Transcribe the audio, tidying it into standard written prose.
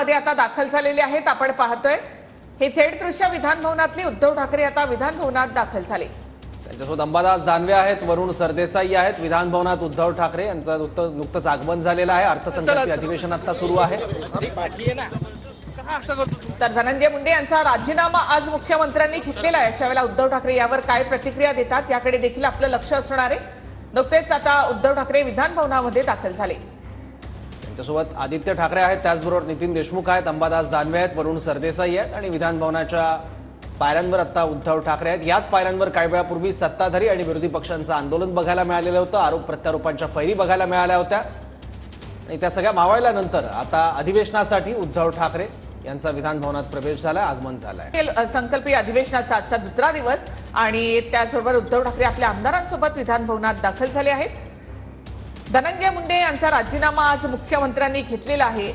भवनामध्ये आता दाखल झालेले आहेत। आपण पाहतोय हे थेट दृश्य विधान भवनातली। उद्धव ठाकरे आता विधान भवनात दाखल झाले। त्यांच्यासोबत अंबादास दानवे आहेत, वरुण सरदेसाई आहेत। विधान भवनात उद्धव ठाकरे यांचं नुकतंच आगमन झालेलं आहे। अर्थसंकल्पीय अधिवेशन आता सुरू आहे। तर धनंजय मुंडे यांचा राजीनामा आज मुख्यमंत्र्यांनी घेतलेला आहे। अशा वेळेला उद्धव ठाकरे यावर काय प्रतिक्रिया देतात याकडे देखील आपलं लक्ष असणार आहे। नुकतेच आता उद्धव ठाकरे विधान भवनामध्ये दाखल झाले। त्यांच्यासोबत आदित्य ठाकरे आहेत, त्याचबरोबर नितीन देशमुख आहेत, अंबादास दानवे आहेत, वरुण सरदेसाई आहेत आणि विधान भवनाच्या पायऱ्यांवर आता उद्धव ठाकरे आहेत। याच पायऱ्यांवर काही वेळापूर्वी सत्ताधारी आणि विरोधी पक्षांचं आंदोलन बघायला मिळालेलं होतं। आरोप प्रत्यारोपांच्या फैरी बघायला मिळाल्या होत्या आणि त्या सगळ्या मावळल्यानंतर आता अधिवेशनासाठी उद्धव ठाकरे यांचा विधान भवनात प्रवेश झाला, आगमन झालंय। संकल्पीय अधिवेशनाचा आजचा दुसरा दिवस आणि त्याचबरोबर उद्धव ठाकरे आपल्या आमदारांसोबत विधान भवनात दाखल झाले आहेत। धनंजय मुंडे यांचा राजीनामा आज मुख्यमंत्र्यांनी घेतलेला आहे।